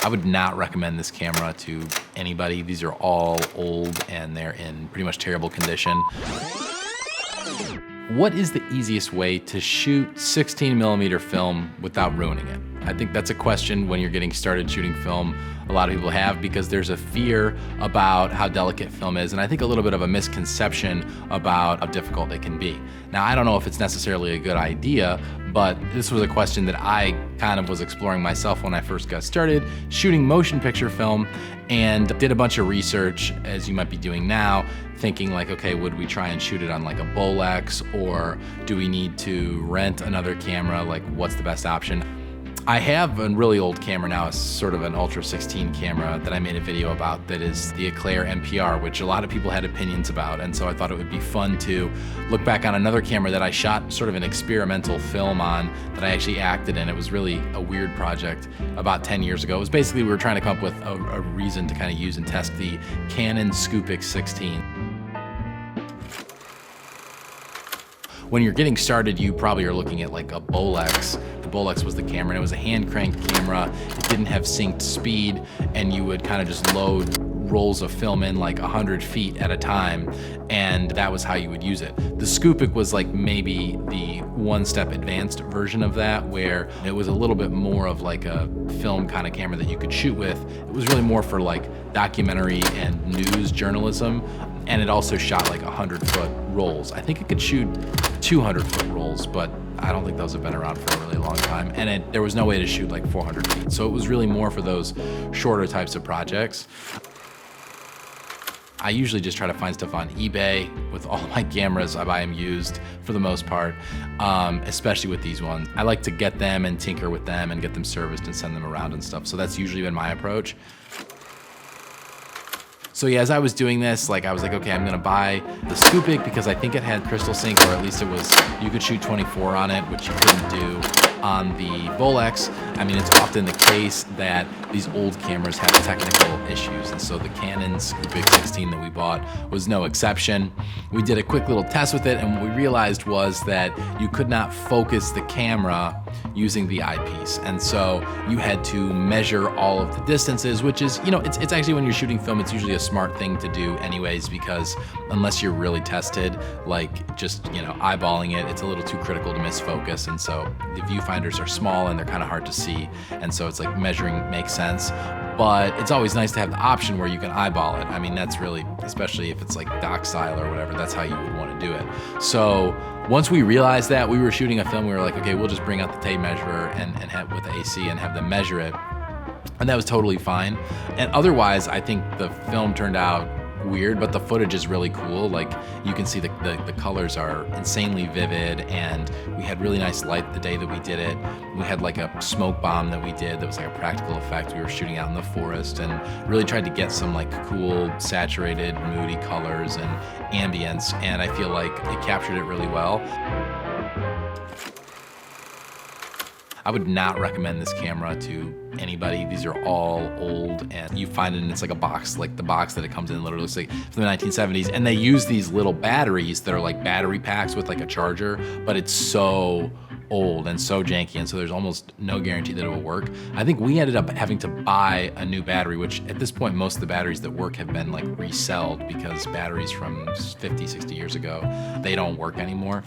I would not recommend this camera to anybody. These are all old and they're in pretty much terrible condition. What is the easiest way to shoot 16mm film without ruining it? I think that's a question when you're getting started shooting film a lot of people have, because there's a fear about how delicate film is, and I think a little bit of a misconception about how difficult it can be. Now, I don't know if it's necessarily a good idea, but this was a question that I kind of was exploring myself when I first got started shooting motion picture film, and did a bunch of research, as you might be doing now, thinking like, okay, would we try and shoot it on like a Bolex, or do we need to rent another camera? Like, what's the best option? I have a really old camera now, it's sort of an Ultra 16 camera that I made a video about, that is the Eclair MPR, which a lot of people had opinions about, and so I thought it would be fun to look back on another camera that I shot sort of an experimental film on, that I actually acted in. It was really a weird project about 10 years ago. It was basically, we were trying to come up with a reason to kind of use and test the Canon Scoopic 16. When you're getting started, you probably are looking at like a Bolex. The Bolex was the camera, and it was a hand cranked camera. It didn't have synced speed, and you would kind of just load rolls of film in like 100 feet at a time, and that was how you would use it. The Scoopic was like maybe the one-step advanced version of that, where it was a little bit more of like a film kind of camera that you could shoot with. It was really more for like documentary and news journalism, and it also shot like 100-foot rolls. I think it could shoot 200-foot rolls, but I don't think those have been around for a really long time, and there was no way to shoot like 400 feet. So it was really more for those shorter types of projects. I usually just try to find stuff on eBay with all my cameras. I buy them used for the most part, especially with these ones. I like to get them and tinker with them and get them serviced and send them around and stuff. So that's usually been my approach. So yeah, as I was doing this, like I was like, okay, I'm gonna buy the Scoopic because I think it had crystal sync, or at least it was, you could shoot 24 on it, which you couldn't do on the Bolex. I mean, it's often the case that these old cameras have technical issues, and so the Canon Scoopic 16 that we bought was no exception. We did a quick little test with it, and what we realized was that you could not focus the camera using the eyepiece, and so you had to measure all of the distances, which is, you know, it's actually, when you're shooting film, it's usually a smart thing to do anyways, because unless you're really tested, like just, you know, eyeballing it, it's a little too critical to miss focus, and so the viewfinders are small and they're kind of hard to see, and so it's like measuring makes sense. But it's always nice to have the option where you can eyeball it. I mean, that's really, especially if it's like doc style or whatever, that's how you would want to do it. So once we realized that, we were shooting a film, we were like, okay, we'll just bring out the tape measure and have with the AC and have them measure it. And that was totally fine. And otherwise, I think the film turned out weird, but the footage is really cool. Like, you can see the colors are insanely vivid, and we had really nice light the day that we did it. We had like a smoke bomb that we did that was like a practical effect. We were shooting out in the forest and really tried to get some like cool, saturated, moody colors and ambience, and I feel like it captured it really well. I would not recommend this camera to anybody. These are all old, and you find it and it's like a box, like the box that it comes in literally looks like from the 1970s. And they use these little batteries that are like battery packs with like a charger, but it's so old and so janky, and so there's almost no guarantee that it will work. I think we ended up having to buy a new battery, which at this point, most of the batteries that work have been like resold, because batteries from 50, 60 years ago, they don't work anymore.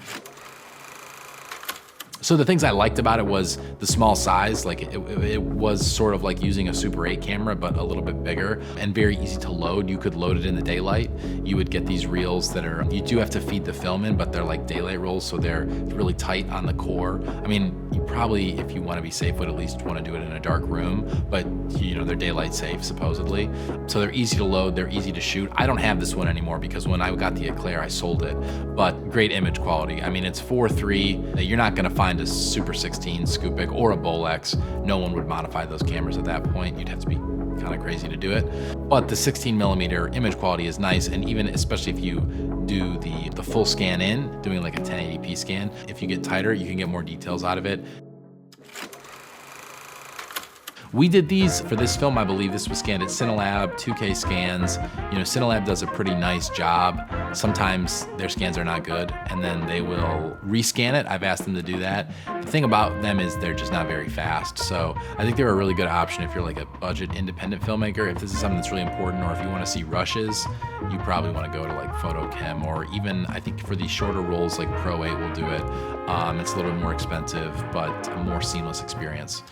So the things I liked about it was the small size. Like it was sort of like using a Super 8 camera, but a little bit bigger and very easy to load. You could load it in the daylight. You would get these reels that are, you do have to feed the film in, but they're like daylight rolls, so they're really tight on the core. I mean, you probably, if you want to be safe, would at least want to do it in a dark room, but you know, they're daylight safe supposedly. So they're easy to load, they're easy to shoot. I don't have this one anymore because when I got the Eclair, I sold it, but great image quality. I mean, it's 4.3. You're not gonna find a Super 16 Scoopic or a Bolex. No one would modify those cameras at that point. You'd have to be kind of crazy to do it. But the 16mm image quality is nice, and even especially if you do the full scan in, doing like a 1080p scan, if you get tighter, you can get more details out of it. We did these for this film, I believe this was scanned at Cinelab, 2K scans. You know, Cinelab does a pretty nice job sometimes their scans are not good, and then they will rescan it. I've asked them to do that. The thing about them is they're just not very fast. So I think they're a really good option if you're like a budget independent filmmaker. If this is something that's really important, or if you want to see rushes, you probably want to go to like PhotoChem, or even I think for these shorter rolls like Pro 8 will do it. It's a little bit more expensive, but a more seamless experience.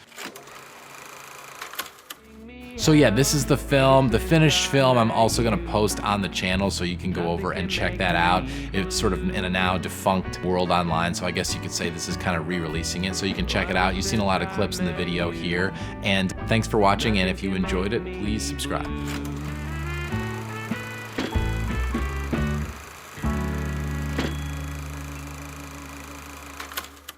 So yeah, this is the film, the finished film. I'm also gonna post on the channel so you can go over and check that out. It's sort of in a now defunct world online, so I guess you could say this is kind of re-releasing it, so you can check it out. You've seen a lot of clips in the video here, and thanks for watching, and if you enjoyed it, please subscribe.